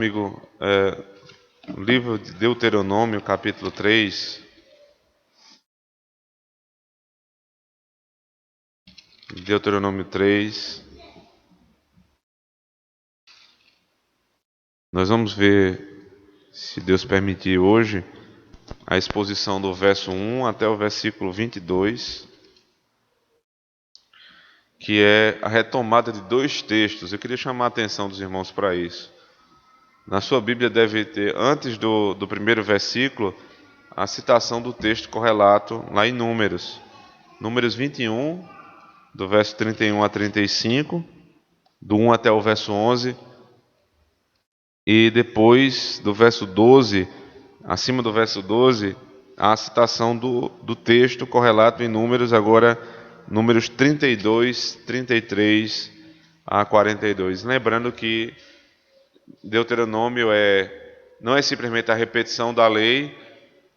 Comigo, o livro de Deuteronômio, capítulo 3. Deuteronômio 3. Nós vamos ver, se Deus permitir hoje, a exposição do verso 1 até o versículo 22, que é a retomada de dois textos. Eu queria chamar a atenção dos irmãos para isso. Na sua Bíblia deve ter, antes do primeiro versículo, a citação do texto correlato lá em Números. Números 21, do verso 31 a 35, do 1 até o verso 11, e depois do verso 12, acima do verso 12, a citação do texto correlato em Números, agora Números 32, 33 a 42. Lembrando que Deuteronômio não é simplesmente a repetição da lei,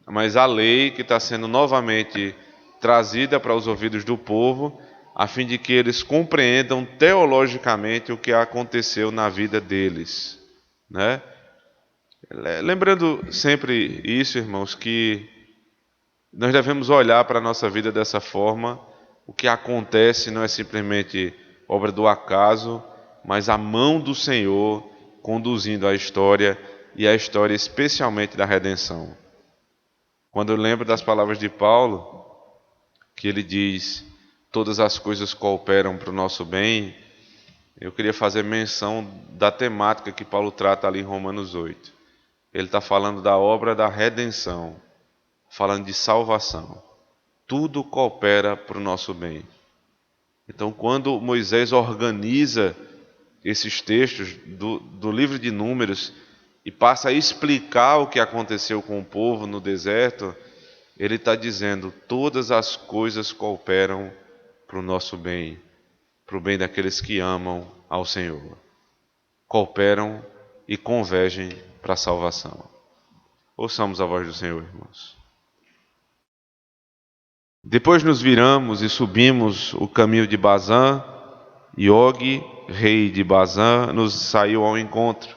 mas a lei que está sendo novamente trazida para os ouvidos do povo, a fim de que eles compreendam teologicamente o que aconteceu na vida deles, né? Lembrando sempre isso, irmãos, que nós devemos olhar para a nossa vida dessa forma. O que acontece não é simplesmente obra do acaso, mas a mão do Senhor conduzindo a história, e a história especialmente da redenção. Quando eu lembro das palavras de Paulo, que ele diz: todas as coisas cooperam para o nosso bem, eu queria fazer menção da temática que Paulo trata ali em Romanos 8. Ele está falando da obra da redenção, falando de salvação. Tudo coopera para o nosso bem. Então, quando Moisés organiza esses textos do livro de Números e passa a explicar o que aconteceu com o povo no deserto, ele está dizendo: todas as coisas cooperam para o nosso bem, para o bem daqueles que amam ao Senhor. Cooperam e convergem para a salvação. Ouçamos a voz do Senhor, irmãos. Depois nos viramos e subimos o caminho de Bazã, e Og, rei de Bazã, nos saiu ao encontro.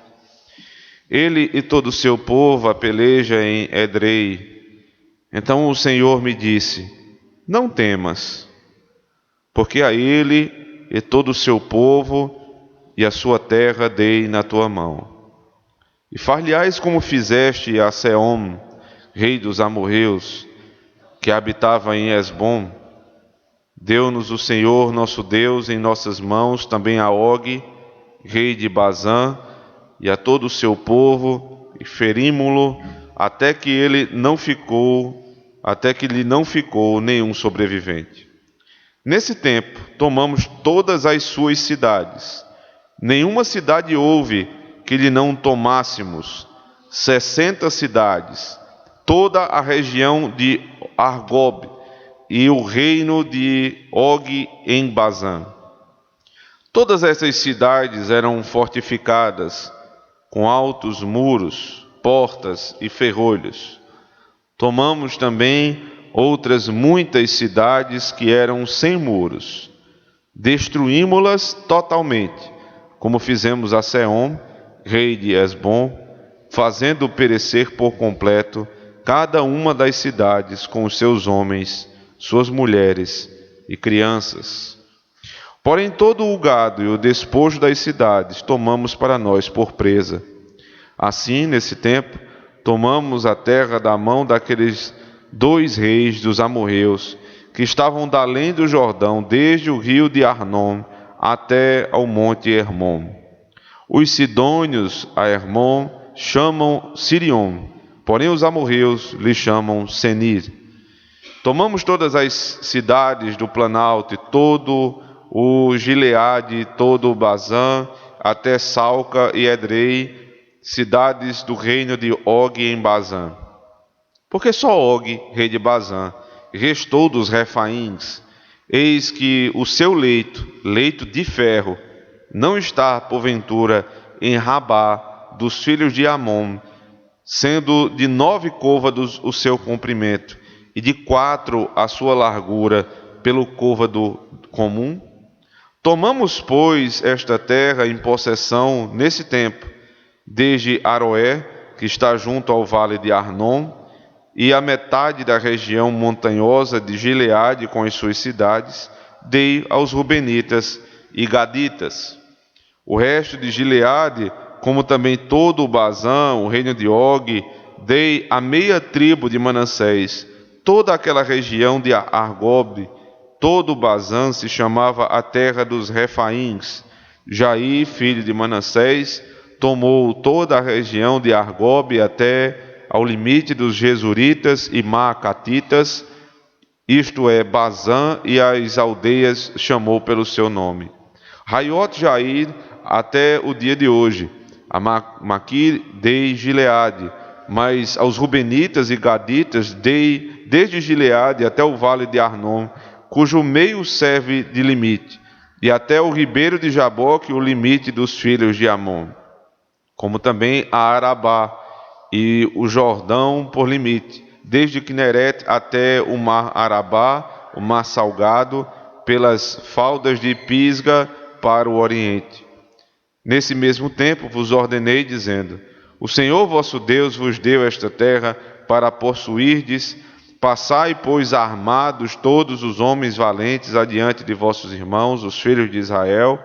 Ele e todo o seu povo a peleja em Edrei. Então o Senhor me disse: não temas, porque a ele e todo o seu povo e a sua terra dei na tua mão. E far-lhe-ás como fizeste a Sehom, rei dos amorreus, que habitava em Hesbom. Deu-nos o Senhor nosso Deus em nossas mãos também a Og, rei de Bazã, e a todo o seu povo, e ferimmo-lo até que lhe não ficou nenhum sobrevivente. Nesse tempo tomamos todas as suas cidades. Nenhuma cidade houve que lhe não tomássemos. 60 cidades, toda a região de Argob e o reino de Og em Bazã. Todas essas cidades eram fortificadas com altos muros, portas e ferrolhos. Tomamos também outras muitas cidades que eram sem muros. Destruímo-las totalmente, como fizemos a Sehom, rei de Hesbom, fazendo perecer por completo cada uma das cidades com os seus homens, suas mulheres e crianças. Porém todo o gado e o despojo das cidades tomamos para nós por presa. Assim, nesse tempo, tomamos a terra da mão daqueles 2 reis dos amorreus, que estavam da além do Jordão, desde o rio de Arnon até ao monte Hermon. Os sidônios a Hermon chamam Sirion, porém os amorreus lhe chamam Senir. Tomamos todas as cidades do Planalto, e todo o Gileade, todo o Bazã, até Salca e Edrei, cidades do reino de Og em Bazã. Porque só Og, rei de Bazã, restou dos Refaíns. Eis que o seu leito de ferro, não está, porventura, em Rabá dos filhos de Amon, sendo de 9 côvados o seu comprimento, e de 4 a sua largura pelo côvado comum? Tomamos, pois, esta terra em possessão nesse tempo, desde Aroé, que está junto ao vale de Arnon, e a metade da região montanhosa de Gileade com as suas cidades, dei aos Rubenitas e Gaditas. O resto de Gileade, como também todo o Bazã, o reino de Og, dei a meia tribo de Manassés. Toda aquela região de Argob, todo o Bazã se chamava a terra dos Refaíns. Jair, filho de Manassés, tomou toda a região de Argob até ao limite dos Gesuritas e Maacatitas, isto é, Bazã, e as aldeias chamou pelo seu nome. Raiot Jair até o dia de hoje, a Maquir dei Gileade, mas aos Rubenitas e Gaditas dei desde Gileade até o vale de Arnon, cujo meio serve de limite, e até o ribeiro de Jaboque, o limite dos filhos de Amon, como também a Arabá e o Jordão por limite, desde Quinerete até o mar Arabá, o mar salgado, pelas faldas de Pisga para o oriente. Nesse mesmo tempo vos ordenei, dizendo: o Senhor vosso Deus vos deu esta terra para possuirdes. Passai, pois, armados todos os homens valentes adiante de vossos irmãos, os filhos de Israel,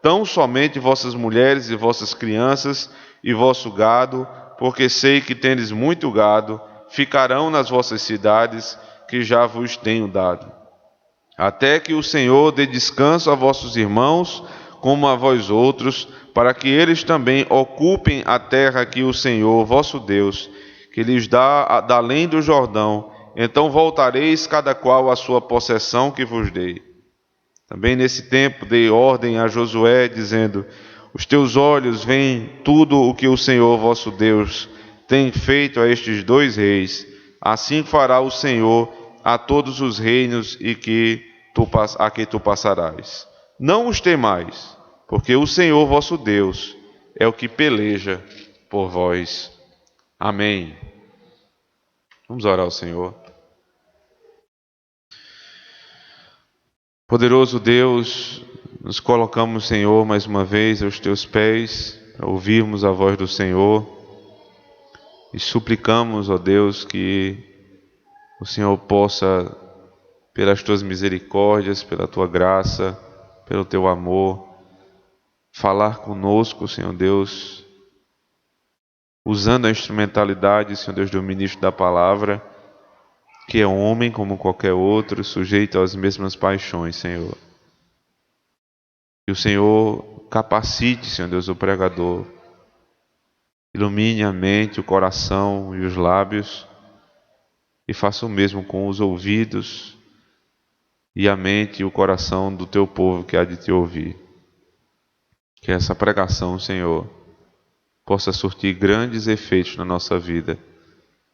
tão somente vossas mulheres e vossas crianças e vosso gado, porque sei que tendes muito gado, ficarão nas vossas cidades, que já vos tenho dado. Até que o Senhor dê descanso a vossos irmãos, como a vós outros, para que eles também ocupem a terra que o Senhor, vosso Deus, que lhes dá da além do Jordão. Então voltareis cada qual à sua possessão que vos dei. Também nesse tempo dei ordem a Josué, dizendo: os teus olhos veem tudo o que o Senhor, vosso Deus, tem feito a estes dois reis. Assim fará o Senhor a todos os reinos a que tu passarás. Não os temais, porque o Senhor vosso Deus é o que peleja por vós. Amém. Vamos orar ao Senhor. Poderoso Deus, nos colocamos, Senhor, mais uma vez aos teus pés, para ouvirmos a voz do Senhor, e suplicamos, ó Deus, que o Senhor possa, pelas tuas misericórdias, pela tua graça, pelo teu amor, falar conosco, Senhor Deus, usando a instrumentalidade, Senhor Deus, do ministro da palavra, que é um homem como qualquer outro, sujeito às mesmas paixões, Senhor. Que o Senhor capacite, Senhor Deus, o pregador, ilumine a mente, o coração e os lábios, e faça o mesmo com os ouvidos e a mente e o coração do teu povo que há de te ouvir. Que essa pregação, Senhor, possa surtir grandes efeitos na nossa vida,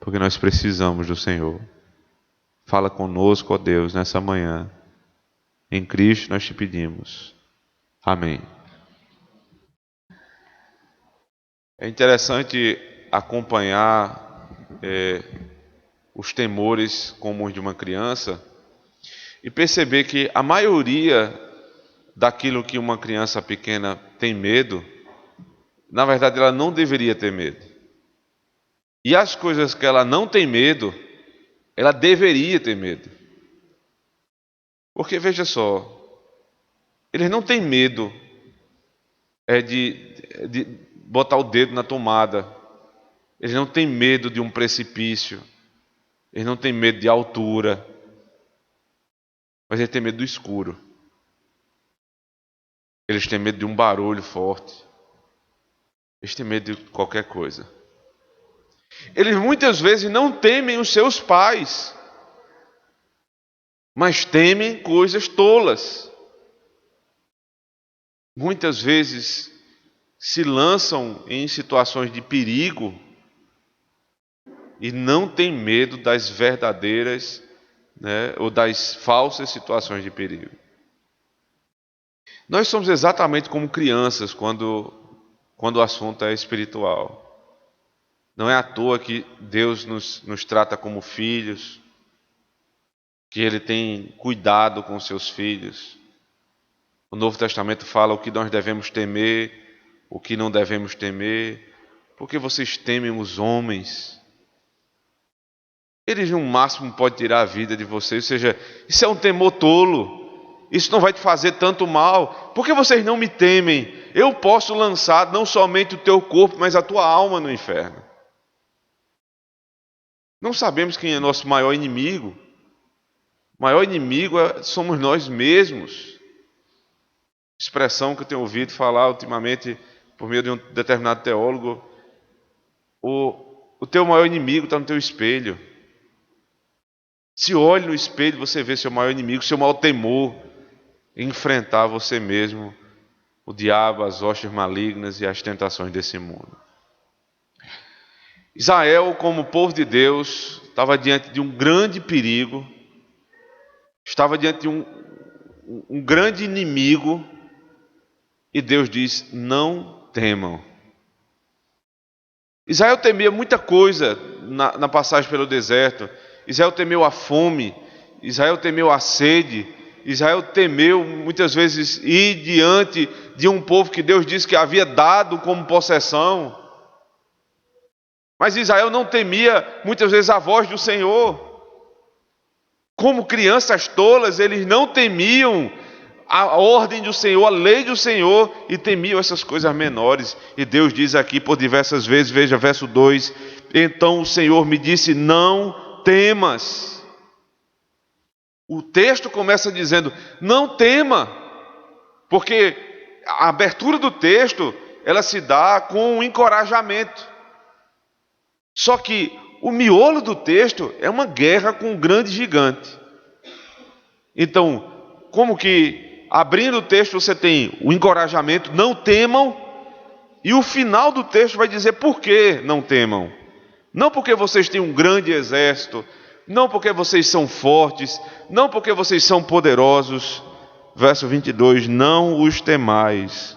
porque nós precisamos do Senhor. Fala conosco, ó Deus, nessa manhã. Em Cristo nós te pedimos. Amém. É interessante acompanhar os temores comuns de uma criança e perceber que a maioria daquilo que uma criança pequena tem medo, na verdade ela não deveria ter medo. E as coisas que ela não tem medo, ela deveria ter medo. Porque veja só, eles não têm medo de botar o dedo na tomada. Eles não têm medo de um precipício. Eles não têm medo de altura. Mas eles têm medo do escuro. Eles têm medo de um barulho forte. Eles têm medo de qualquer coisa. Eles muitas vezes não temem os seus pais, mas temem coisas tolas. Muitas vezes se lançam em situações de perigo e não têm medo das verdadeiras, ou das falsas situações de perigo. Nós somos exatamente como crianças quando o assunto é espiritual. Não é à toa que Deus nos trata como filhos, que Ele tem cuidado com seus filhos. O Novo Testamento fala o que nós devemos temer, o que não devemos temer, Porque vocês temem os homens. Eles no máximo podem tirar a vida de vocês. Ou seja, isso é um temor tolo. Isso não vai te fazer tanto mal. Por que vocês não me temem? Eu posso lançar não somente o teu corpo, mas a tua alma no inferno. Não sabemos quem é nosso maior inimigo. O maior inimigo somos nós mesmos. Expressão que eu tenho ouvido falar ultimamente por meio de um determinado teólogo. O teu maior inimigo está no teu espelho. Se olhe no espelho, você vê seu maior inimigo, seu maior temor em enfrentar você mesmo, o diabo, as hostes malignas e as tentações desse mundo. Israel, como povo de Deus, estava diante de um grande perigo, estava diante de um grande inimigo, e Deus diz: não temam. Israel temia muita coisa na passagem pelo deserto. Israel temeu a fome, Israel temeu a sede, Israel temeu muitas vezes ir diante de um povo que Deus disse que havia dado como possessão. Mas Israel não temia muitas vezes a voz do Senhor. Como crianças tolas, eles não temiam a ordem do Senhor, a lei do Senhor, e temiam essas coisas menores. E Deus diz aqui por diversas vezes, veja verso 2: então o Senhor me disse, não temas. O texto começa dizendo, não tema, porque a abertura do texto, ela se dá com um encorajamento. Só que o miolo do texto é uma guerra com um grande gigante. Então, como que abrindo o texto você tem o encorajamento, não temam, e o final do texto vai dizer por que não temam. Não porque vocês têm um grande exército, não porque vocês são fortes, não porque vocês são poderosos. Verso 22, não os temais,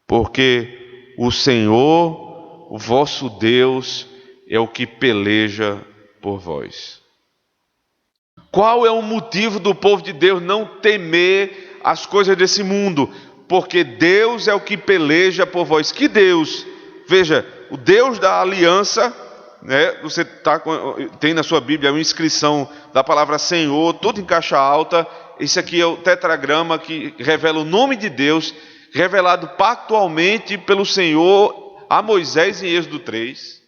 porque o Senhor, o vosso Deus, é o que peleja por vós. Qual é o motivo do povo de Deus não temer as coisas desse mundo? Porque Deus é o que peleja por vós. Que Deus? Veja, o Deus da aliança, né? Você tem na sua Bíblia uma inscrição da palavra Senhor, tudo em caixa alta. Esse aqui é o tetragrama que revela o nome de Deus, revelado pactualmente pelo Senhor a Moisés em Êxodo 3.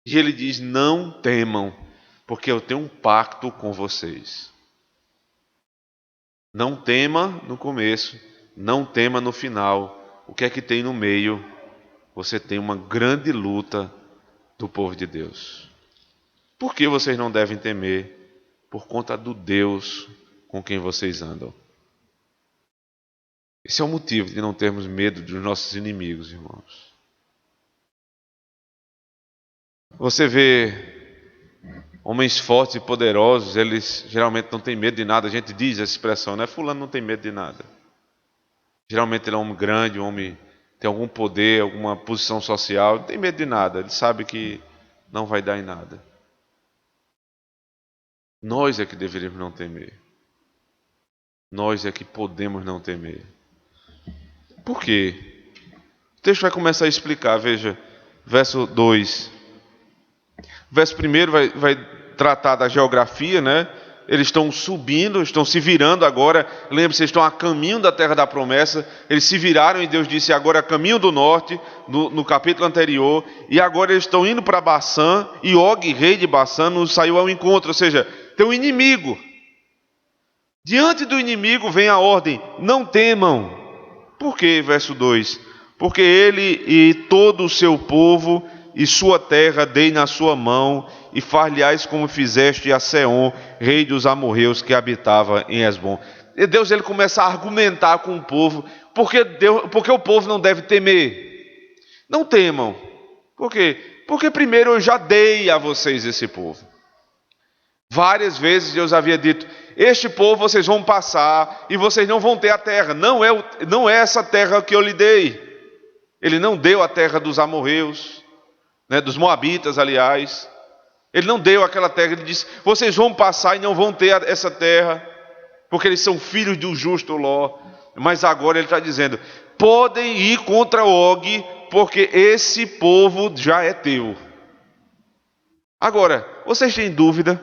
E ele diz, não temam, porque eu tenho um pacto com vocês. Não tema no começo, não tema no final. O que é que tem no meio? Você tem uma grande luta do povo de Deus. Por que vocês não devem temer? Por conta do Deus com quem vocês andam. Esse é o motivo de não termos medo dos nossos inimigos, irmãos. Você vê homens fortes e poderosos, eles geralmente não têm medo de nada. A gente diz essa expressão, né? Fulano não tem medo de nada. Geralmente ele é um homem grande, um homem tem algum poder, alguma posição social, não tem medo de nada. Ele sabe que não vai dar em nada. Nós é que deveríamos não temer. Nós é que podemos não temer. Por quê? O texto vai começar a explicar, veja, verso 2. Verso 1 vai tratar da geografia, né? Eles estão subindo, estão se virando agora. Lembre-se, eles estão a caminho da terra da promessa. Eles se viraram e Deus disse, agora caminho do norte, no capítulo anterior. E agora eles estão indo para Baçã, e Og, rei de Baçã, nos saiu ao encontro. Ou seja, tem um inimigo. Diante do inimigo vem a ordem, não temam. Por quê? Verso 2. Porque ele e todo o seu povo e sua terra dei na sua mão, e far-lhe-ás como fizeste a Seom, rei dos amorreus que habitava em Hesbom. E Deus ele começa a argumentar com o povo, porque o povo não deve temer. Não temam. Por quê? Porque primeiro eu já dei a vocês esse povo. Várias vezes Deus havia dito, este povo vocês vão passar e vocês não vão ter a terra. Não é essa terra que eu lhe dei. Ele não deu a terra dos amorreus, né, dos moabitas, aliás. Ele não deu aquela terra, ele disse, vocês vão passar e não vão ter essa terra, porque eles são filhos do justo Ló. Mas agora ele está dizendo, podem ir contra Og, porque esse povo já é teu. Agora, vocês têm dúvida?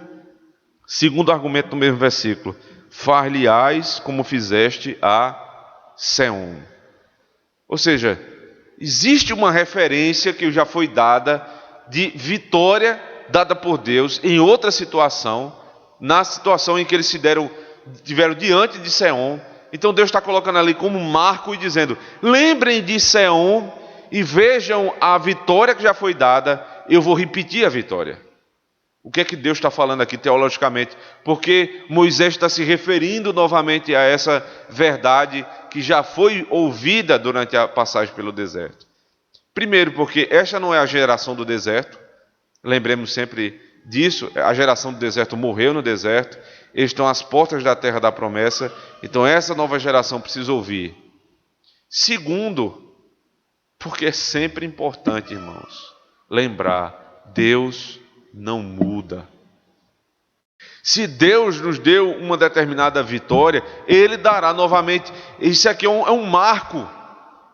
Segundo argumento do mesmo versículo, far-lhe-ás como fizeste a Seom. Ou seja, existe uma referência que já foi dada de vitória dada por Deus em outra situação, na situação em que eles tiveram diante de Seom. Então Deus está colocando ali como marco e dizendo: lembrem de Seom e vejam a vitória que já foi dada, eu vou repetir a vitória. O que é que Deus está falando aqui teologicamente? Porque Moisés está se referindo novamente a essa verdade que já foi ouvida durante a passagem pelo deserto. Primeiro, porque esta não é a geração do deserto. Lembremos sempre disso. A geração do deserto morreu no deserto. Eles estão às portas da terra da promessa. Então essa nova geração precisa ouvir. Segundo, porque é sempre importante, irmãos, lembrar: Deus não muda. Se Deus nos deu uma determinada vitória, Ele dará novamente. Isso aqui é um marco.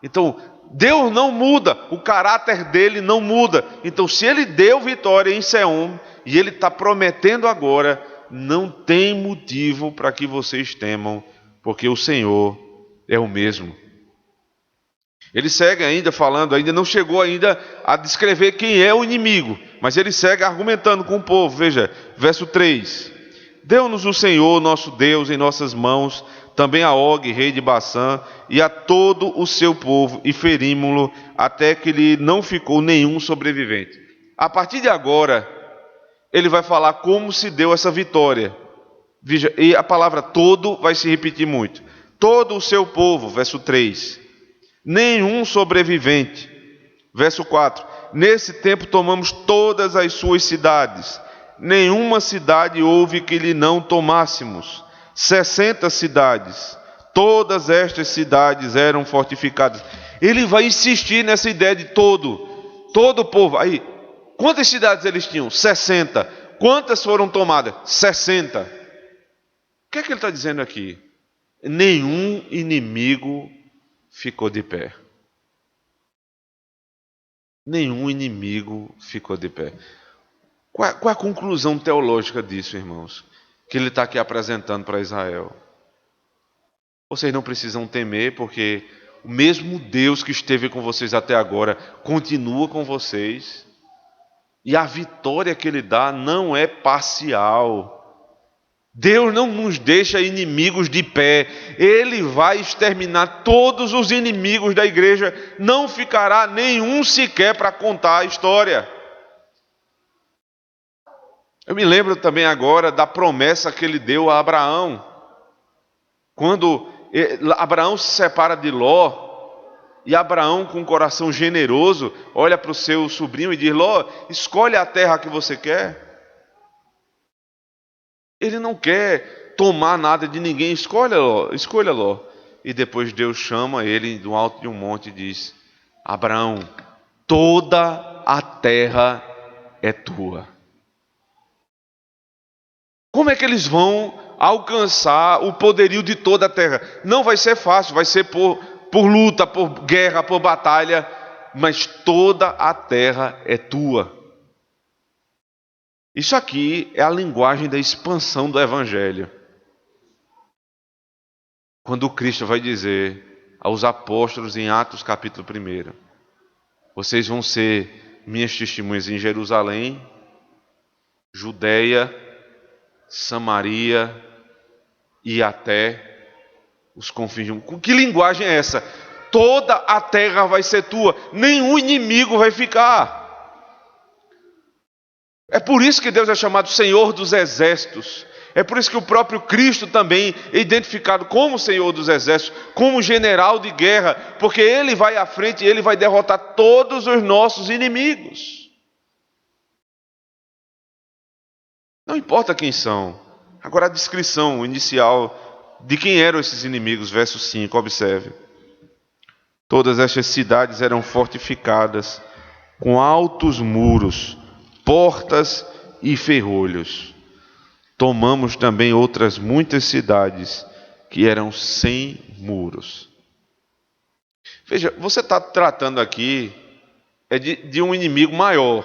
Então, Deus não muda, o caráter dele não muda. Então, se Ele deu vitória em Seom, e Ele está prometendo agora, não tem motivo para que vocês temam, porque o Senhor é o mesmo. Ele segue ainda falando, ainda não chegou ainda a descrever quem é o inimigo, mas ele segue argumentando com o povo. Veja, verso 3. Deu-nos o Senhor, nosso Deus, em nossas mãos, também a Og, rei de Baçã, e a todo o seu povo, e ferimos-lo, até que lhe não ficou nenhum sobrevivente. A partir de agora, ele vai falar como se deu essa vitória. Veja, e a palavra todo vai se repetir muito. Todo o seu povo, verso 3. Nenhum sobrevivente. Verso 4. Nesse tempo tomamos todas as suas cidades. Nenhuma cidade houve que lhe não tomássemos. 60 cidades. Todas estas cidades eram fortificadas. Ele vai insistir nessa ideia de todo o povo. Aí, quantas cidades eles tinham? 60. Quantas foram tomadas? 60. O que é que ele está dizendo aqui? Nenhum inimigo ficou de pé. Nenhum inimigo ficou de pé. Qual é a conclusão teológica disso, irmãos? Que ele está aqui apresentando para Israel. Vocês não precisam temer, porque o mesmo Deus que esteve com vocês até agora continua com vocês. E a vitória que Ele dá não é parcial. Deus não nos deixa inimigos de pé. Ele vai exterminar todos os inimigos da igreja. Não ficará nenhum sequer para contar a história. Eu me lembro também agora da promessa que Ele deu a Abraão. Quando Abraão se separa de Ló, e Abraão, com um coração generoso, olha para o seu sobrinho e diz: Ló, escolhe a terra que você quer. Ele não quer tomar nada de ninguém, escolha Ló. E depois Deus chama ele do alto de um monte e diz: Abraão, toda a terra é tua. Como é que eles vão alcançar o poderio de toda a terra? Não vai ser fácil, vai ser por luta, por guerra, por batalha, mas toda a terra é tua. Isso aqui é a linguagem da expansão do Evangelho. Quando Cristo vai dizer aos apóstolos em Atos capítulo 1, vocês vão ser minhas testemunhas em Jerusalém, Judeia, Samaria e até os confins do mundo. Que linguagem é essa? Toda a terra vai ser tua, nenhum inimigo vai ficar. É por isso que Deus é chamado Senhor dos Exércitos. É por isso que o próprio Cristo também é identificado como Senhor dos Exércitos, como general de guerra, porque Ele vai à frente e Ele vai derrotar todos os nossos inimigos. Não importa quem são. Agora a descrição inicial de quem eram esses inimigos, verso 5, observe. Todas estas cidades eram fortificadas com altos muros, portas e ferrolhos. Tomamos também outras muitas cidades que eram sem muros. Veja, você está tratando aqui é de um inimigo maior,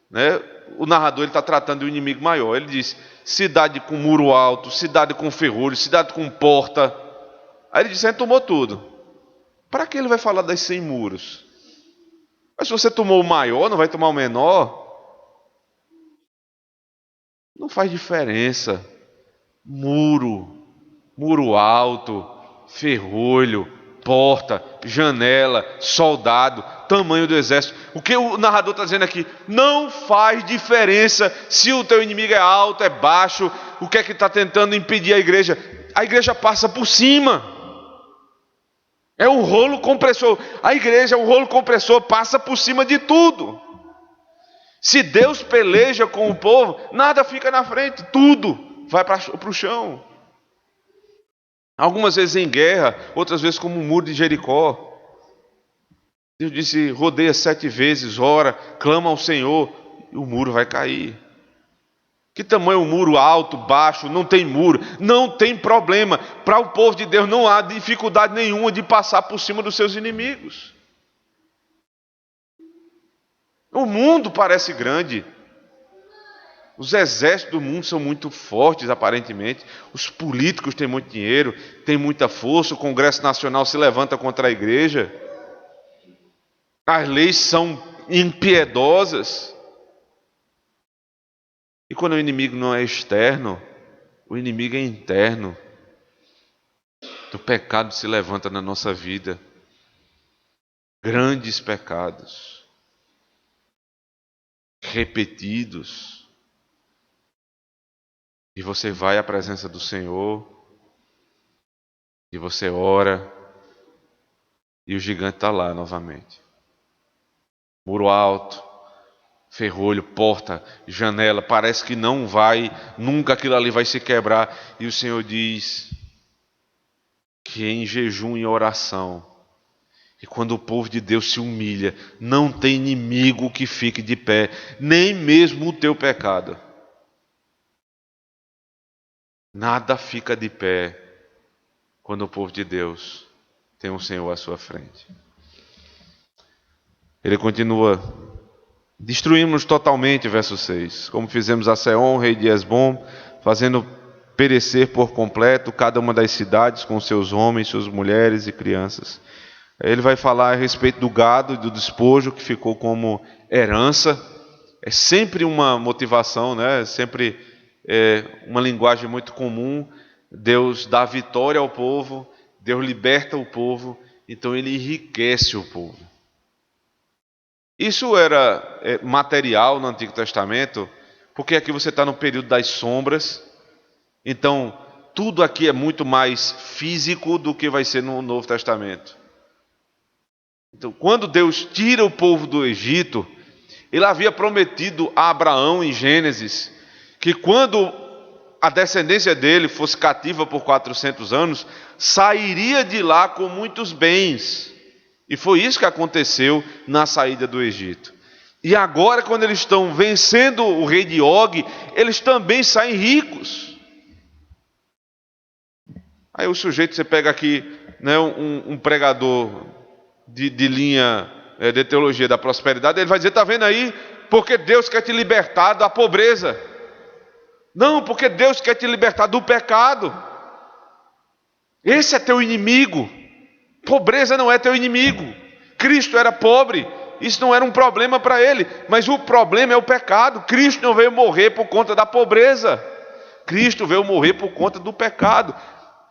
né? O narrador está tratando de um inimigo maior. Ele diz: cidade com muro alto, cidade com ferrolho, cidade com porta. Aí ele diz: a gente tomou tudo. Para que ele vai falar das 100 muros? Mas se você tomou o maior, não vai tomar o menor? Não faz diferença. Muro alto, ferrolho, porta, janela, soldado, tamanho do exército. O que o narrador está dizendo aqui? Não faz diferença se o teu inimigo é alto, é baixo. O que é que está tentando impedir a igreja? A igreja passa por cima. É um rolo compressor. A igreja, o rolo compressor, passa por cima de tudo. Se Deus peleja com o povo, nada fica na frente, tudo vai para o chão. Algumas vezes em guerra, outras vezes como o muro de Jericó. Deus disse: rodeia 7 vezes, ora, clama ao Senhor, e o muro vai cair. Que tamanho o muro? Alto, baixo, não tem muro, não tem problema. Para o povo de Deus não há dificuldade nenhuma de passar por cima dos seus inimigos. O mundo parece grande. Os exércitos do mundo são muito fortes, aparentemente. Os políticos têm muito dinheiro, têm muita força. O Congresso Nacional se levanta contra a igreja. As leis são impiedosas. E quando o inimigo não é externo, o inimigo é interno. O pecado se levanta na nossa vida. Grandes pecados. Repetidos. E você vai à presença do Senhor, e você ora, e o gigante está lá novamente. Muro alto, ferrolho, porta, janela, parece que não vai, nunca aquilo ali vai se quebrar. E o Senhor diz que em jejum e oração, e quando o povo de Deus se humilha, não tem inimigo que fique de pé, nem mesmo o teu pecado. Nada fica de pé quando o povo de Deus tem um Senhor à sua frente. Ele continua: destruímos totalmente, verso 6, como fizemos a Seom, rei de Esbom, fazendo perecer por completo cada uma das cidades com seus homens, suas mulheres e crianças. Ele vai falar a respeito do gado e do despojo que ficou como herança. É sempre uma motivação, né? É sempre uma linguagem muito comum. Deus dá vitória ao povo, Deus liberta o povo, então ele enriquece o povo. Isso era material no Antigo Testamento, porque aqui você está no período das sombras, então tudo aqui é muito mais físico do que vai ser no Novo Testamento. Então, quando Deus tira o povo do Egito, ele havia prometido a Abraão em Gênesis que quando a descendência dele fosse cativa por 400 anos, sairia de lá com muitos bens. E foi isso que aconteceu na saída do Egito. E agora, quando eles estão vencendo o rei de Og, eles também saem ricos. Aí o sujeito, você pega aqui, né, um pregador de linha de teologia da prosperidade, ele vai dizer: está vendo aí? Porque Deus quer te libertar da pobreza. Não, porque Deus quer te libertar do pecado. Esse é teu inimigo. Pobreza não é teu inimigo. Cristo era pobre, isso não era um problema para ele, mas o problema é o pecado. Cristo não veio morrer por conta da pobreza, Cristo veio morrer por conta do pecado.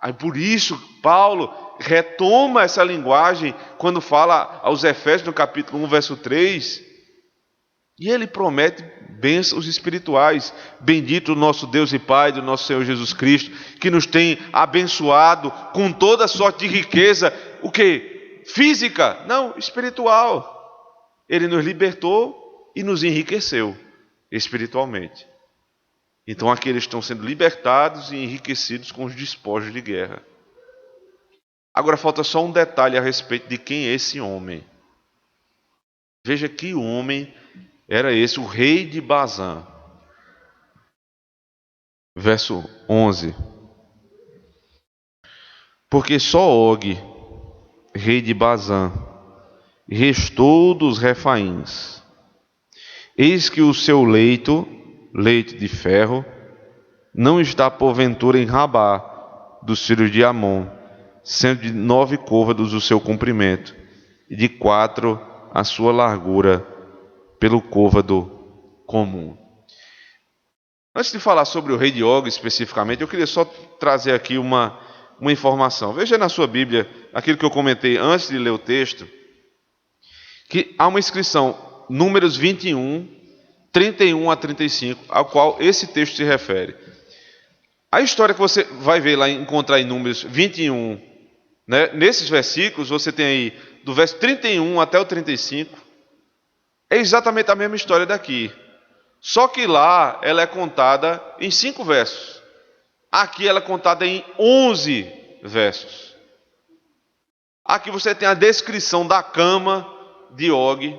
Aí por isso Paulo retoma essa linguagem quando fala aos Efésios no capítulo 1, verso 3, e ele promete bênçãos espirituais. Bendito o nosso Deus e Pai do nosso Senhor Jesus Cristo, que nos tem abençoado com toda sorte de riqueza. O quê? Física? Não, espiritual. Ele nos libertou e nos enriqueceu espiritualmente. Então aqueles estão sendo libertados e enriquecidos com os despojos de guerra. Agora falta só um detalhe a respeito de quem é esse homem. Veja que homem era esse, o rei de Bazã. Verso 11. Porque só Og, rei de Bazã, e restou dos Refaíns. Eis que o seu leito de ferro, não está porventura em Rabá, dos filhos de Amon, sendo de 9 côvados o seu comprimento, e de 4 a sua largura, pelo côvado comum. Antes de falar sobre o rei de Og especificamente, eu queria só trazer aqui uma informação. Veja na sua Bíblia, aquilo que eu comentei antes de ler o texto, que há uma inscrição, Números 21, 31 a 35, ao qual esse texto se refere. A história que você vai ver lá, encontrar em Números 21, né, nesses versículos, você tem aí do verso 31 até o 35, é exatamente a mesma história daqui. Só que lá ela é contada em 5 versos. Aqui ela é contada em 11 versos. Aqui você tem a descrição da cama de Og,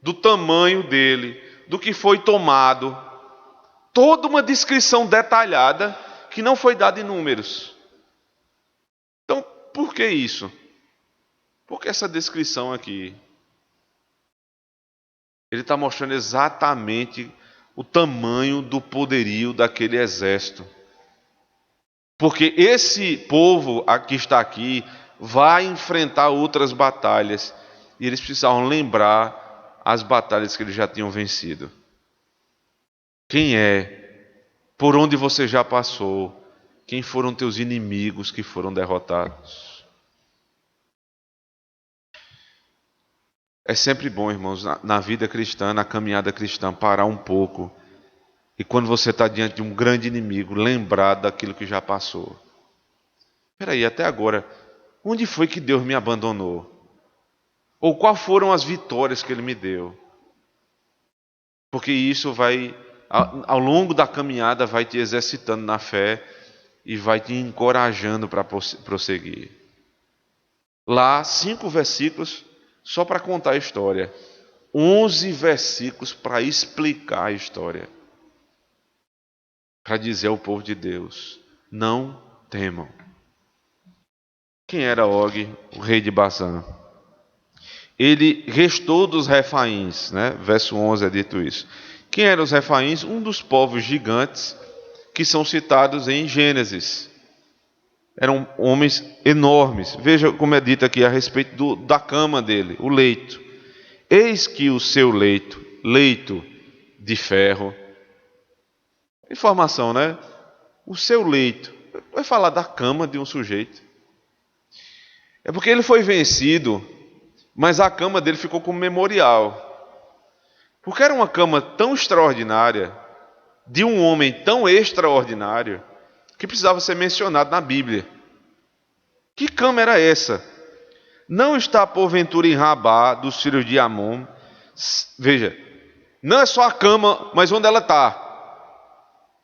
do tamanho dele, do que foi tomado. Toda uma descrição detalhada que não foi dada em Números. Então, por que isso? Por que essa descrição aqui? Ele está mostrando exatamente o tamanho do poderio daquele exército. Porque esse povo que está aqui vai enfrentar outras batalhas. E eles precisavam lembrar as batalhas que eles já tinham vencido. Quem é? Por onde você já passou? Quem foram teus inimigos que foram derrotados? É sempre bom, irmãos, na vida cristã, na caminhada cristã, parar um pouco. E quando você está diante de um grande inimigo, lembrar daquilo que já passou. Espera aí, até agora, onde foi que Deus me abandonou? Ou quais foram as vitórias que Ele me deu? Porque isso vai, ao longo da caminhada, vai te exercitando na fé e vai te encorajando para prosseguir. Lá, 5 versículos só para contar a história. 11 versículos para explicar a história. Para dizer ao povo de Deus, não temam. Quem era Og, o rei de Bazã? Ele restou dos Refaíns, né? Verso 11 é dito isso. Quem eram os Refaíns? Um dos povos gigantes que são citados em Gênesis. Eram homens enormes. Veja como é dito aqui a respeito da cama dele, o leito. Eis que o seu leito de ferro. Informação, né? O seu leito. Vai falar da cama de um sujeito. É porque ele foi vencido, mas a cama dele ficou como memorial. Porque era uma cama tão extraordinária, de um homem tão extraordinário, que precisava ser mencionado na Bíblia. Que cama era essa? Não está porventura em Rabá, dos filhos de Amon. Veja, não é só a cama, mas onde ela está.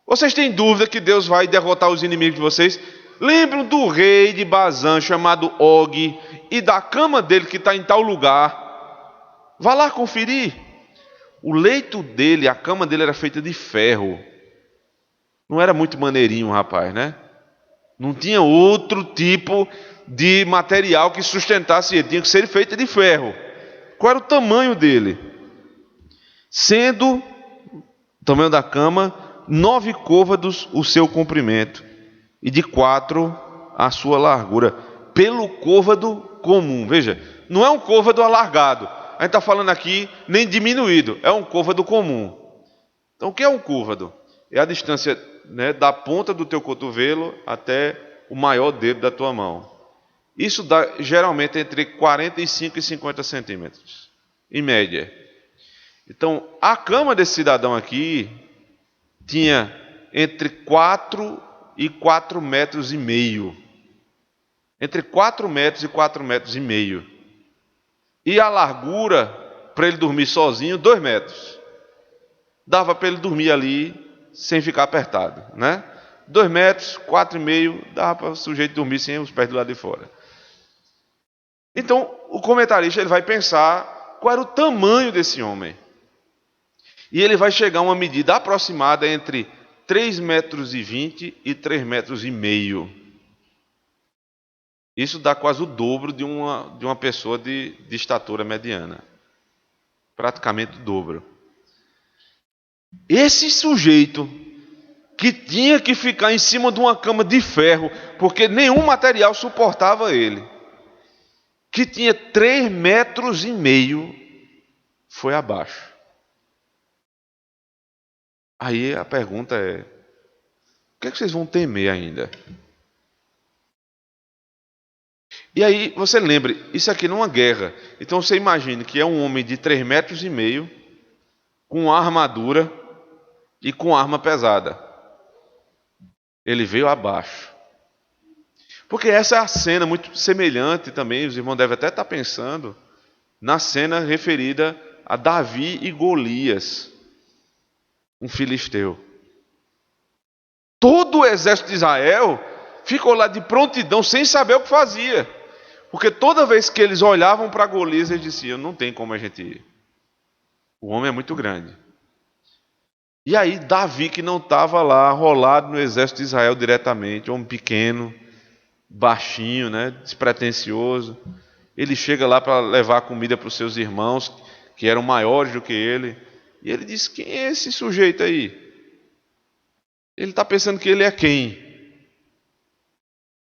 Vocês têm dúvida que Deus vai derrotar os inimigos de vocês? Lembram do rei de Bazã chamado Og e da cama dele que está em tal lugar? Vá lá conferir. O leito dele, a cama dele era feita de ferro. Não era muito maneirinho, rapaz, né? Não tinha outro tipo de material que sustentasse ele. Tinha que ser feita de ferro. Qual era o tamanho dele? Sendo o tamanho da cama, 9 côvados o seu comprimento, e de 4 a sua largura, pelo côvado comum. Veja, não é um côvado alargado. A gente está falando aqui nem diminuído, é um côvado comum. Então o que é um côvado? É a distância, né, da ponta do teu cotovelo até o maior dedo da tua mão. Isso dá geralmente entre 45 e 50 centímetros, em média. Então a cama desse cidadão aqui tinha entre 4 e 4 metros e meio. Entre 4 metros e 4 metros e meio. E a largura, para ele dormir sozinho, 2 metros. Dava para ele dormir ali, sem ficar apertado, né? 2 metros, 4,5, dava para o sujeito dormir sem os pés do lado de fora. Então, o comentarista ele vai pensar qual era o tamanho desse homem. E ele vai chegar a uma medida aproximada entre 3,20 metros e 3,5 metros. Isso dá quase o dobro de uma pessoa de estatura mediana. Praticamente o dobro. Esse sujeito que tinha que ficar em cima de uma cama de ferro, porque nenhum material suportava ele, que tinha 3,5 metros, foi abaixo. Aí a pergunta é: o que é que vocês vão temer ainda? E aí você lembre, isso aqui não é uma guerra. Então você imagine que é um homem de 3,5 metros, com armadura e com arma pesada. Ele veio abaixo. Porque essa é a cena muito semelhante também, os irmãos devem até estar pensando, na cena referida a Davi e Golias, um filisteu. Todo o exército de Israel ficou lá de prontidão, sem saber o que fazia. Porque toda vez que eles olhavam para Golias, eles diziam: não tem como a gente ir. O homem é muito grande. E aí Davi, que não estava lá, rolado no exército de Israel diretamente, homem pequeno, baixinho, né, despretensioso, ele chega lá para levar comida para os seus irmãos, que eram maiores do que ele, e ele diz: quem é esse sujeito aí? Ele está pensando que ele é quem?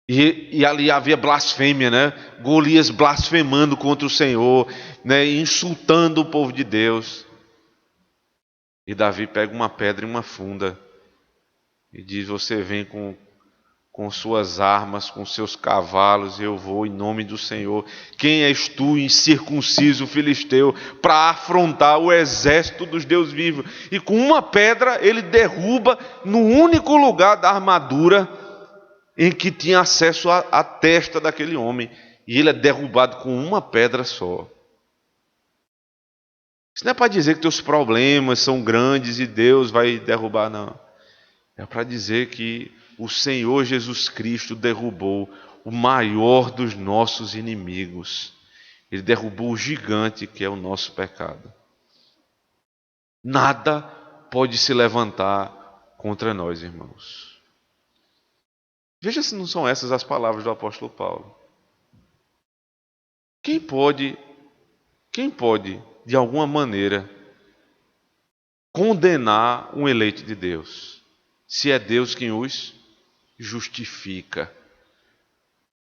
E ali havia blasfêmia, né? Golias blasfemando contra o Senhor, né? Insultando o povo de Deus. E Davi pega uma pedra e uma funda e diz: você vem com suas armas, com seus cavalos, eu vou em nome do Senhor. Quem és tu, incircunciso filisteu, para afrontar o exército dos deuses vivos? E com uma pedra ele derruba no único lugar da armadura em que tinha acesso à testa daquele homem. E ele é derrubado com uma pedra só. Isso não é para dizer que teus problemas são grandes e Deus vai derrubar, não. É para dizer que o Senhor Jesus Cristo derrubou o maior dos nossos inimigos. Ele derrubou o gigante que é o nosso pecado. Nada pode se levantar contra nós, irmãos. Veja se não são essas as palavras do apóstolo Paulo. Quem pode, de alguma maneira, condenar um eleito de Deus, se é Deus quem os justifica?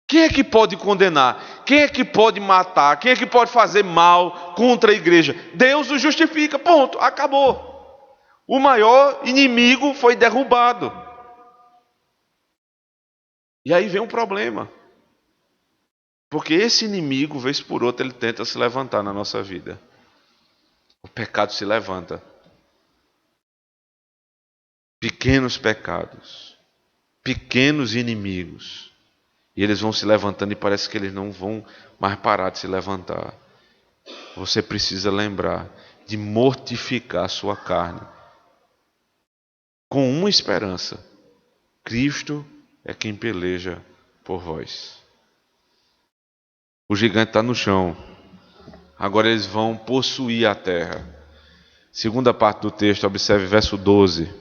Quem é que pode condenar? Quem é que pode matar? Quem é que pode fazer mal contra a igreja? Deus o justifica, ponto, acabou. O maior inimigo foi derrubado. E aí vem um problema. Porque esse inimigo, vez por outra, ele tenta se levantar na nossa vida. O pecado se levanta. Pequenos pecados, pequenos inimigos. E eles vão se levantando e parece que eles não vão mais parar de se levantar. Você precisa lembrar de mortificar a sua carne. Com uma esperança: Cristo é quem peleja por vós. O gigante está no chão. Agora eles vão possuir a terra. Segunda parte do texto, observe verso 12.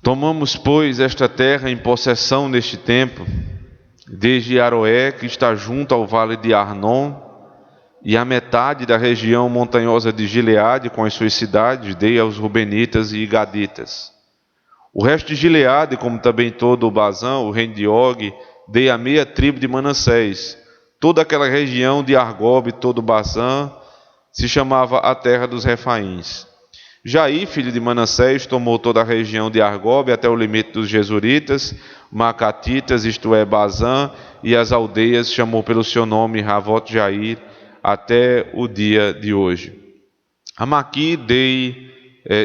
Tomamos, pois, esta terra em possessão neste tempo, desde Aroé, que está junto ao vale de Arnon, e a metade da região montanhosa de Gileade, com as suas cidades, dei aos Rubenitas e Gaditas. O resto de Gileade, como também todo o Bazã, o reino de Og, dei a meia tribo de Manassés. Toda aquela região de Argob, todo o Bazã, se chamava a terra dos Refaíns. Jair, filho de Manassés, tomou toda a região de Argob até o limite dos Jesuritas, Macatitas, isto é, Bazã, e as aldeias chamou pelo seu nome Ravot Jair, até o dia de hoje. A Maqui dei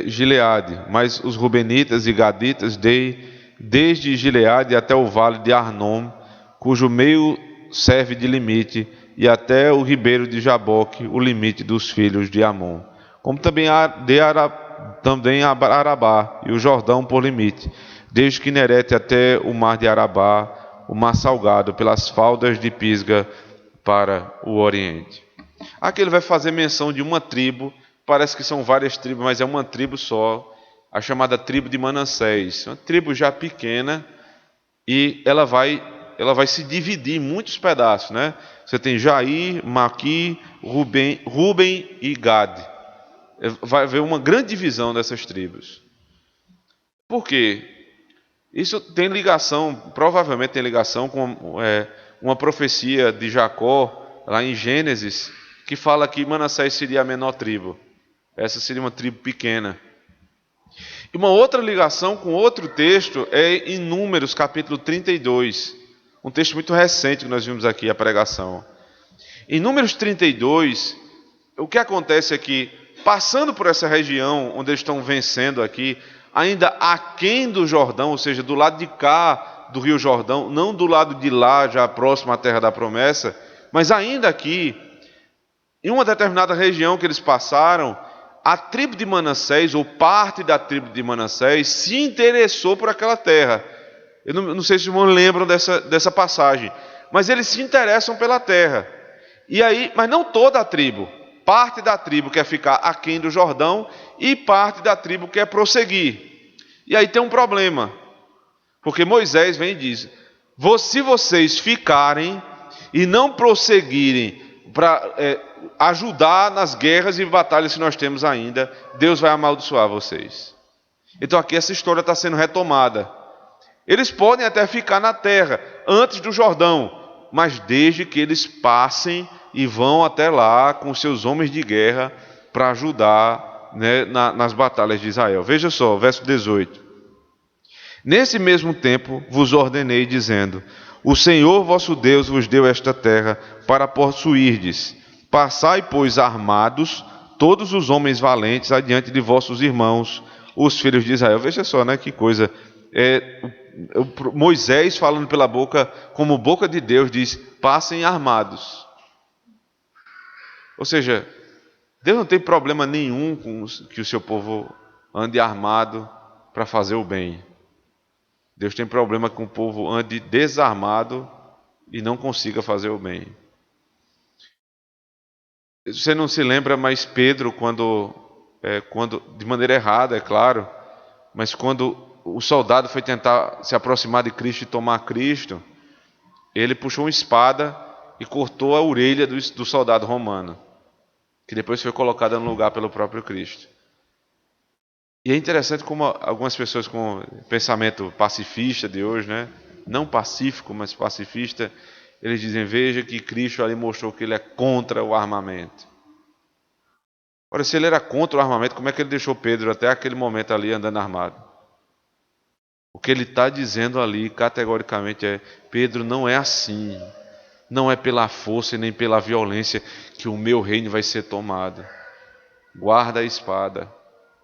Gileade, mas os Rubenitas e Gaditas dei desde Gileade até o vale de Arnon, cujo meio serve de limite, e até o ribeiro de Jaboque, o limite dos filhos de Amon. Como também dei também a Arabá e o Jordão por limite, desde Quinerete até o mar de Arabá, o mar salgado, pelas faldas de Pisga para o oriente. Aqui ele vai fazer menção de uma tribo, parece que são várias tribos, mas é uma tribo só, a chamada tribo de Manassés. Uma tribo já pequena, e ela vai se dividir em muitos pedaços, né? Você tem Jair, Maqui, Ruben e Gad. Vai haver uma grande divisão dessas tribos. Por quê? Isso tem ligação, provavelmente tem ligação com uma profecia de Jacó, lá em Gênesis, que fala que Manassés seria a menor tribo. Essa seria uma tribo pequena. E uma outra ligação com outro texto é em Números, capítulo 32. Um texto muito recente que nós vimos aqui, a pregação. Em Números 32, o que acontece é que, passando por essa região onde eles estão vencendo aqui, ainda aquém do Jordão, ou seja, do lado de cá do Rio Jordão, não do lado de lá, já próximo à terra da promessa, mas ainda aqui, em uma determinada região que eles passaram, a tribo de Manassés, ou parte da tribo de Manassés, se interessou por aquela terra. Eu não sei se os irmãos lembram dessa passagem, mas eles se interessam pela terra. E aí, mas não toda a tribo. Parte da tribo quer ficar aquém do Jordão e parte da tribo quer prosseguir. E aí tem um problema, porque Moisés vem e diz: se vocês ficarem e não prosseguirem para ajudar nas guerras e batalhas que nós temos ainda, Deus vai amaldiçoar vocês. Então aqui essa história está sendo retomada. Eles podem até ficar na terra antes do Jordão, mas desde que eles passem e vão até lá com seus homens de guerra para ajudar, né, nas batalhas de Israel. Veja só, verso 18. Nesse mesmo tempo vos ordenei, dizendo: o Senhor vosso Deus vos deu esta terra para possuirdes. Passai, pois, armados, todos os homens valentes, adiante de vossos irmãos, os filhos de Israel. Veja só, né, que coisa. Moisés falando pela boca, como boca de Deus, diz: passem armados. Ou seja, Deus não tem problema nenhum com que o seu povo ande armado para fazer o bem. Deus tem problema com o povo ande desarmado e não consiga fazer o bem. Você não se lembra, mas Pedro, quando de maneira errada, é claro, mas quando o soldado foi tentar se aproximar de Cristo e tomar Cristo, ele puxou uma espada e cortou a orelha do soldado romano, que depois foi colocada no lugar pelo próprio Cristo. E é interessante como algumas pessoas com pensamento pacifista de hoje, né? Não pacífico, mas pacifista, eles dizem: veja que Cristo ali mostrou que ele é contra o armamento. Ora, se ele era contra o armamento, como é que ele deixou Pedro até aquele momento ali andando armado? O que ele está dizendo ali categoricamente é: Pedro, não é assim. Não é pela força e nem pela violência que o meu reino vai ser tomado. Guarda a espada.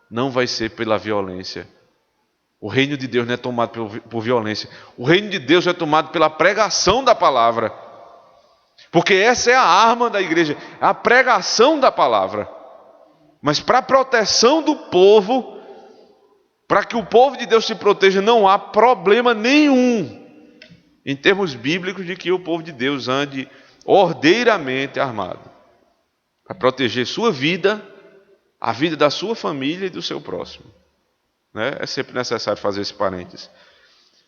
Não vai ser pela violência. O reino de Deus não é tomado por violência. O reino de Deus é tomado pela pregação da palavra. Porque essa é a arma da igreja, a pregação da palavra. Mas para a proteção do povo, para que o povo de Deus se proteja, não há problema nenhum, em termos bíblicos, de que o povo de Deus ande ordeiramente armado. Para proteger sua vida, a vida da sua família e do seu próximo. Né? É sempre necessário fazer esse parênteses.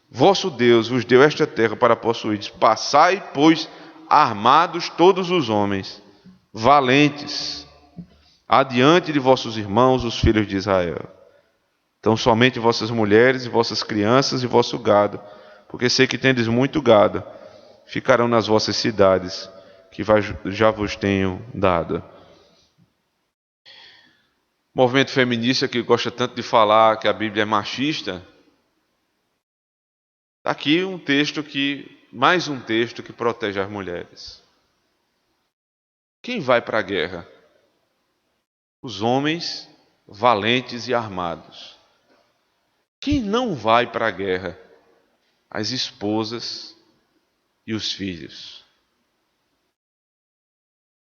Vosso Deus vos deu esta terra para possuir. Passai, pois, armados todos os homens, valentes, adiante de vossos irmãos, os filhos de Israel. Então somente vossas mulheres e vossas crianças e vosso gado, porque sei que tendes muito gado, ficarão nas vossas cidades, que já vos tenho dado. O movimento feminista, que gosta tanto de falar que a Bíblia é machista, está aqui mais um texto que protege as mulheres. Quem vai para a guerra? Os homens valentes e armados. Quem não vai para a guerra? As esposas e os filhos.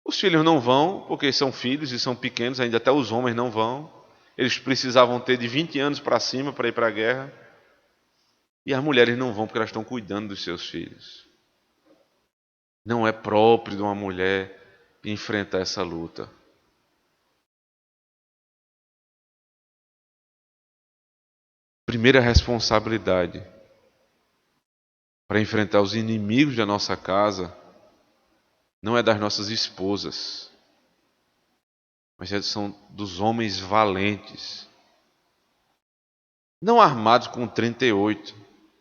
Os filhos não vão porque são filhos e são pequenos, ainda até os homens não vão. Eles precisavam ter de 20 anos para cima para ir para a guerra. E as mulheres não vão porque elas estão cuidando dos seus filhos. Não é próprio de uma mulher enfrentar essa luta. Primeira responsabilidade: para enfrentar os inimigos da nossa casa não é das nossas esposas, mas são dos homens valentes. Não armados com 38,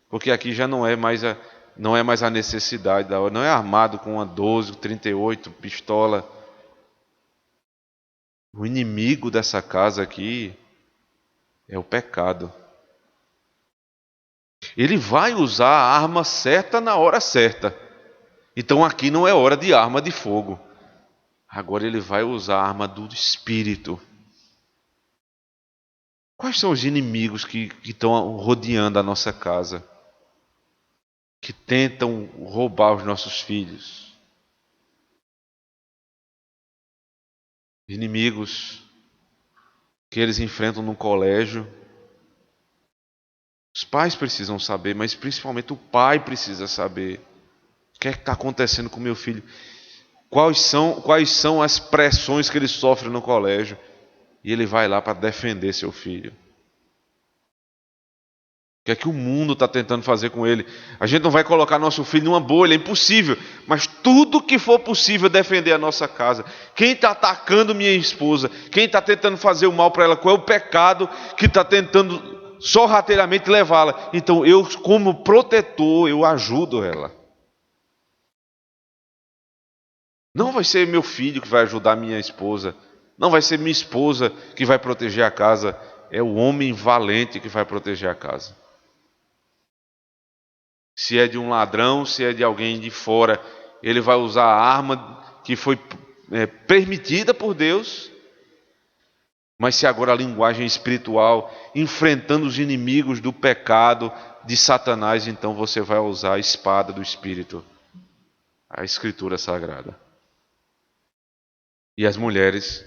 porque aqui já não é mais a necessidade da hora. Não é armado com uma 12, 38, pistola. O inimigo dessa casa aqui é o pecado. Ele vai usar a arma certa na hora certa. Então aqui não é hora de arma de fogo. Agora ele vai usar a arma do Espírito. Quais são os inimigos que estão rodeando a nossa casa? Que tentam roubar os nossos filhos? Inimigos que eles enfrentam no colégio. Os pais precisam saber, mas principalmente o pai precisa saber. O que é que está acontecendo com meu filho? Quais são as pressões que ele sofre no colégio? E ele vai lá para defender seu filho. O que é que o mundo está tentando fazer com ele? A gente não vai colocar nosso filho numa bolha, é impossível. Mas tudo que for possível defender a nossa casa. Quem está atacando minha esposa? Quem está tentando fazer o mal para ela? Qual é o pecado que está tentando sorrateiramente levá-la? Então eu, como protetor, eu ajudo ela. Não vai ser meu filho que vai ajudar minha esposa. Não vai ser minha esposa que vai proteger a casa. É o homem valente que vai proteger a casa. Se é de um ladrão, se é de alguém de fora, ele vai usar a arma que foi permitida por Deus. Mas se agora a linguagem espiritual, enfrentando os inimigos do pecado, de Satanás, então você vai usar a espada do Espírito, a Escritura Sagrada. E as mulheres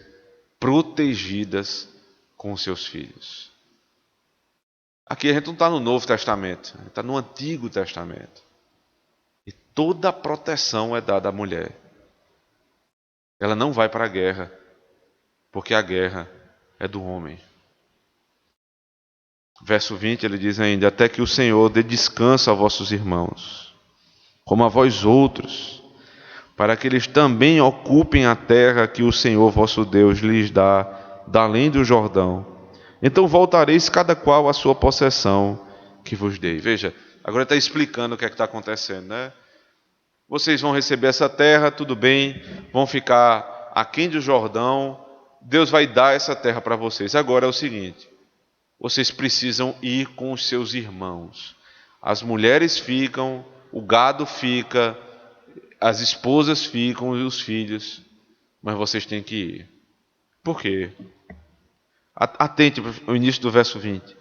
protegidas com seus filhos. Aqui a gente não está no Novo Testamento, a gente está no Antigo Testamento. E toda a proteção é dada à mulher. Ela não vai para a guerra, porque a guerra é do homem. Verso 20 ele diz ainda: até que o Senhor dê descanso a vossos irmãos, como a vós outros, para que eles também ocupem a terra que o Senhor vosso Deus lhes dá, da além do Jordão. Então voltareis cada qual à sua possessão que vos dei. Veja, agora está explicando o que é que está acontecendo, né? Vocês vão receber essa terra, tudo bem, vão ficar aquém do Jordão, Deus vai dar essa terra para vocês. Agora é o seguinte, vocês precisam ir com os seus irmãos. As mulheres ficam, o gado fica, as esposas ficam e os filhos, mas vocês têm que ir. Por quê? Atente ao início do verso 20.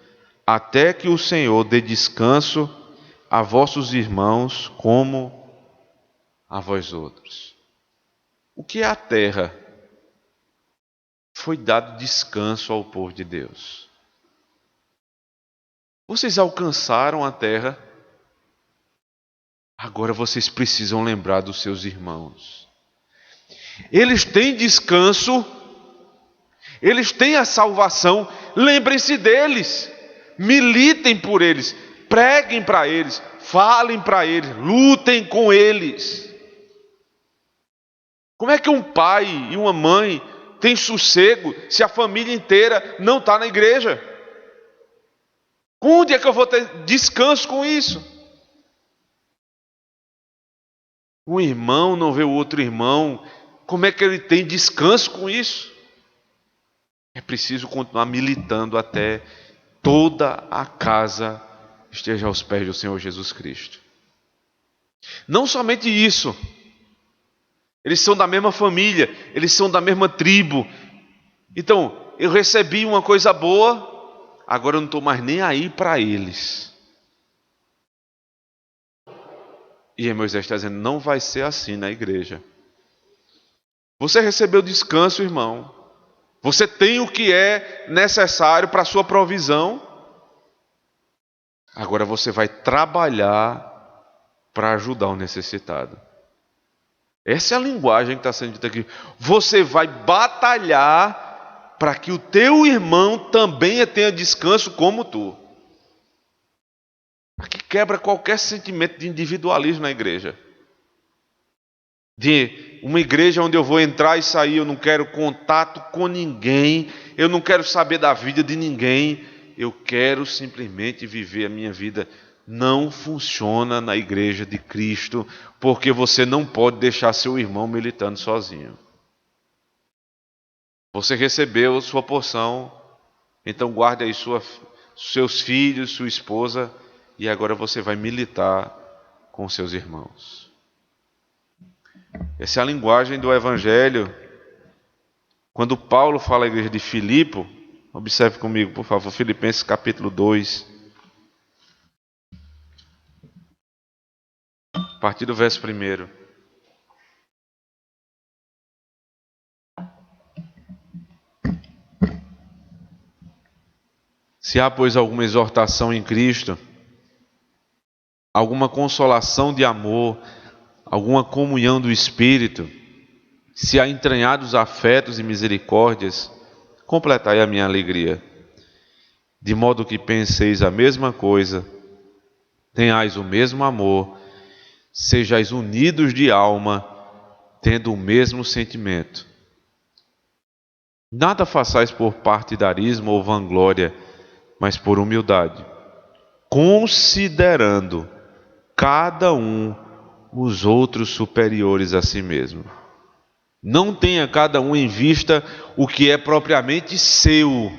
Até que o Senhor dê descanso a vossos irmãos como a vós outros. O que é a terra? Foi dado descanso ao povo de Deus. Vocês alcançaram a terra, agora vocês precisam lembrar dos seus irmãos. Eles têm descanso, eles têm a salvação, lembrem-se deles, militem por eles, preguem para eles, falem para eles, lutem com eles. Como é que um pai e uma mãe têm sossego se a família inteira não está na igreja? Onde é que eu vou ter descanso com isso? Um irmão não vê o outro irmão, como é que ele tem descanso com isso? É preciso continuar militando até toda a casa esteja aos pés do Senhor Jesus Cristo. Não somente isso, eles são da mesma família, eles são da mesma tribo. Então, eu recebi uma coisa boa, agora eu não estou mais nem aí para eles. E aí Moisés está dizendo, não vai ser assim na igreja. Você recebeu descanso, irmão. Você tem o que é necessário para a sua provisão. Agora você vai trabalhar para ajudar o necessitado. Essa é a linguagem que está sendo dita aqui. Você vai batalhar para que o teu irmão também tenha descanso como tu. Aqui quebra qualquer sentimento de individualismo na igreja. De uma igreja onde eu vou entrar e sair, eu não quero contato com ninguém, eu não quero saber da vida de ninguém, eu quero simplesmente viver a minha vida. Não funciona na igreja de Cristo, porque você não pode deixar seu irmão militando sozinho. Você recebeu sua porção, então guarde aí seus filhos, sua esposa, e agora você vai militar com seus irmãos. Essa é a linguagem do Evangelho. Quando Paulo fala à igreja de Filipe, observe comigo, por favor, Filipenses capítulo 2, a partir do verso 1. Se há, pois, alguma exortação em Cristo, alguma consolação de amor, alguma comunhão do Espírito, se há entranhados afetos e misericórdias, completai a minha alegria, de modo que penseis a mesma coisa, tenhais o mesmo amor, sejais unidos de alma, tendo o mesmo sentimento. Nada façais por partidarismo ou vanglória, mas por humildade, considerando cada um os outros superiores a si mesmo. Não tenha cada um em vista o que é propriamente seu,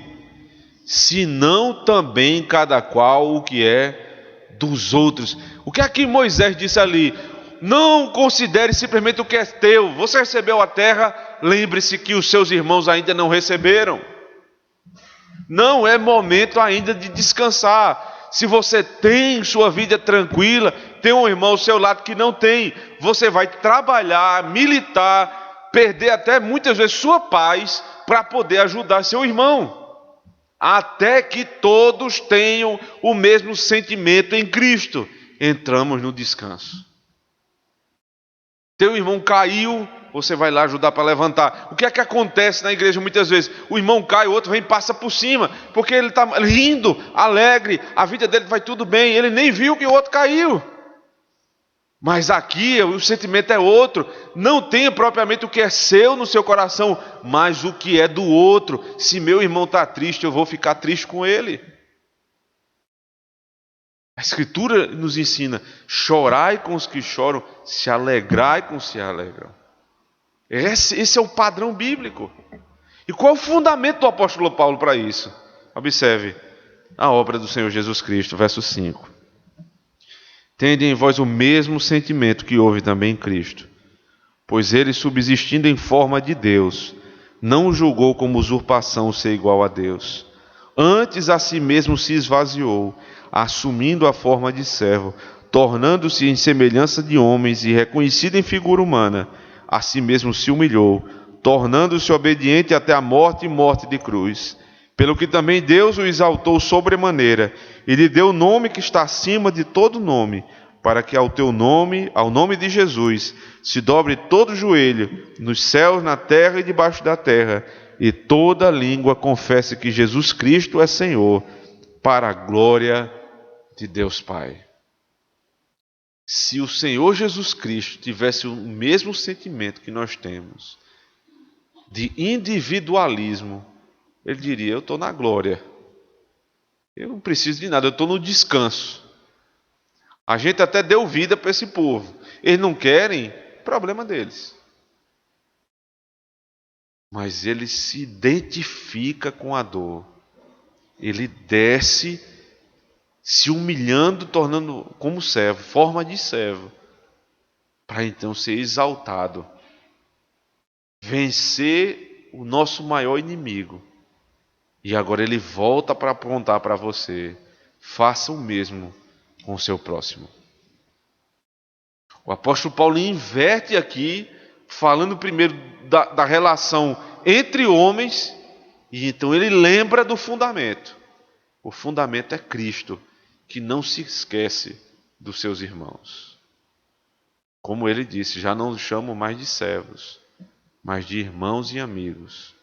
senão também cada qual o que é dos outros. O que é que Moisés disse ali? Não considere simplesmente o que é teu. Você recebeu a terra, lembre-se que os seus irmãos ainda não receberam. Não é momento ainda de descansar. Se você tem sua vida tranquila, tem um irmão ao seu lado que não tem, você vai trabalhar, militar, perder até muitas vezes sua paz para poder ajudar seu irmão. Até que todos tenham o mesmo sentimento em Cristo, entramos no descanso. Teu irmão caiu, você vai lá ajudar para levantar. O que é que acontece na igreja muitas vezes? O irmão cai, o outro vem e passa por cima, porque ele está rindo, alegre, a vida dele vai tudo bem, ele nem viu que o outro caiu. Mas aqui o sentimento é outro. Não tenha propriamente o que é seu no seu coração, mas o que é do outro. Se meu irmão está triste, eu vou ficar triste com ele. A Escritura nos ensina: chorai com os que choram, se alegrai com os que se alegram. Esse é o padrão bíblico. E qual é o fundamento do apóstolo Paulo para isso? Observe a obra do Senhor Jesus Cristo, verso 5. Tende em vós o mesmo sentimento que houve também em Cristo, pois ele, subsistindo em forma de Deus, não julgou como usurpação ser igual a Deus. Antes a si mesmo se esvaziou, assumindo a forma de servo, tornando-se em semelhança de homens e reconhecido em figura humana, a si mesmo se humilhou, tornando-se obediente até a morte e morte de cruz. Pelo que também Deus o exaltou sobremaneira, e lhe deu o nome que está acima de todo nome, para que ao teu nome, ao nome de Jesus, se dobre todo joelho, nos céus, na terra e debaixo da terra, e toda língua confesse que Jesus Cristo é Senhor, para a glória de Deus Pai. Se o Senhor Jesus Cristo tivesse o mesmo sentimento que nós temos, de individualismo, ele diria: eu estou na glória, eu não preciso de nada, eu estou no descanso. A gente até deu vida para esse povo, eles não querem, problema deles. Mas ele se identifica com a dor, ele desce, se humilhando, tornando como servo, forma de servo, para então ser exaltado, vencer o nosso maior inimigo. E agora ele volta para apontar para você: faça o mesmo com o seu próximo. O apóstolo Paulo inverte aqui, falando primeiro da relação entre homens, e então ele lembra do fundamento. O fundamento é Cristo, que não se esquece dos seus irmãos. Como ele disse: já não os chamo mais de servos, mas de irmãos e amigos.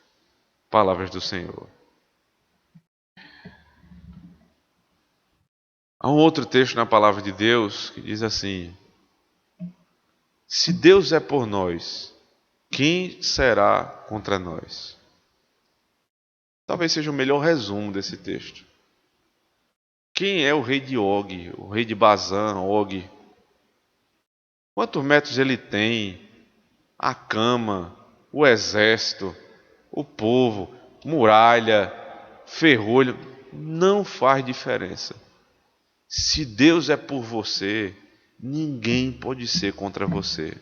Palavras do Senhor. Há um outro texto na palavra de Deus que diz assim: se Deus é por nós, quem será contra nós? Talvez seja o melhor resumo desse texto. Quem é o rei de Og, o rei de Bazã, Og? Quantos metros ele tem? A cama, o exército, o povo, muralha, ferrolho, não faz diferença. Se Deus é por você, ninguém pode ser contra você.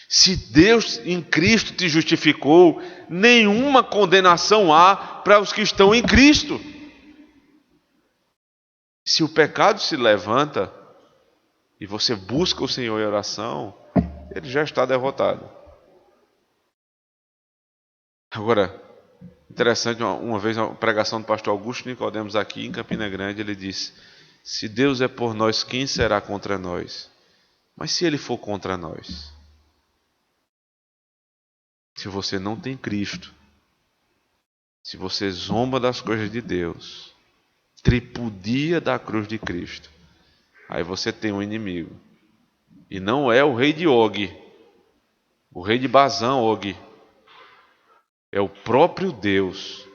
Se Deus em Cristo te justificou, nenhuma condenação há para os que estão em Cristo. Se o pecado se levanta e você busca o Senhor em oração, ele já está derrotado. Agora, interessante, uma vez uma pregação do pastor Augusto Nicodemos aqui em Campina Grande, ele disse: se Deus é por nós, quem será contra nós? Mas se ele for contra nós? Se você não tem Cristo, se você zomba das coisas de Deus, tripudia da cruz de Cristo, aí você tem um inimigo. E não é o rei de Og, o rei de Bazã, Og. É o próprio Deus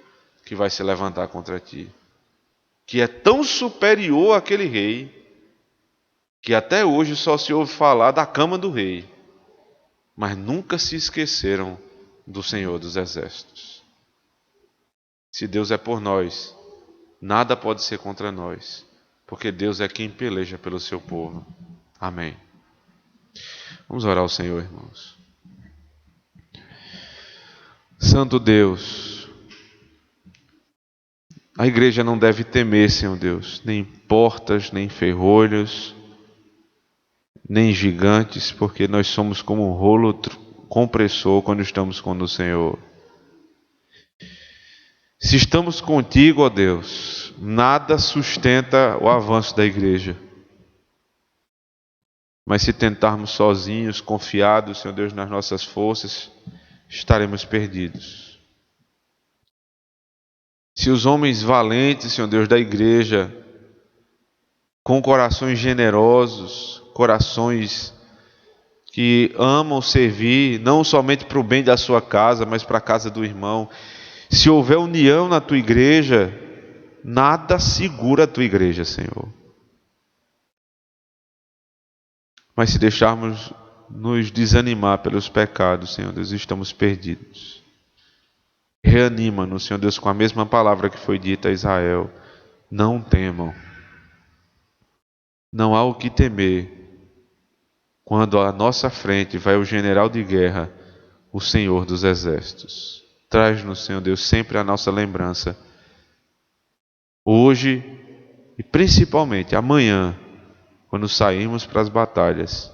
que vai se levantar contra ti, que é tão superior àquele rei, que até hoje só se ouve falar da cama do rei, mas nunca se esqueceram do Senhor dos Exércitos. Se Deus é por nós, nada pode ser contra nós, porque Deus é quem peleja pelo seu povo. Amém. Vamos orar ao Senhor, irmãos. Santo Deus, a igreja não deve temer, Senhor Deus, nem portas, nem ferrolhos, nem gigantes, porque nós somos como um rolo compressor quando estamos com o Senhor. Se estamos contigo, ó Deus, nada sustenta o avanço da igreja. Mas se tentarmos sozinhos, confiados, Senhor Deus, nas nossas forças, estaremos perdidos. Se os homens valentes, Senhor Deus, da igreja, com corações generosos, corações que amam servir, não somente para o bem da sua casa, mas para a casa do irmão, se houver união na tua igreja, nada segura a tua igreja, Senhor. Mas se deixarmos nos desanimar pelos pecados, Senhor Deus, estamos perdidos. Reanima-nos, Senhor Deus, com a mesma palavra que foi dita a Israel: não temam. Não há o que temer quando à nossa frente vai o general de guerra, o Senhor dos Exércitos. Traz-nos, Senhor Deus, sempre a nossa lembrança, hoje e principalmente amanhã, quando sairmos para as batalhas,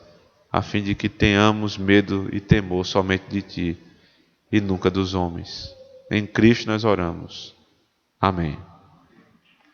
a fim de que tenhamos medo e temor somente de Ti e nunca dos homens. Em Cristo nós oramos. Amém.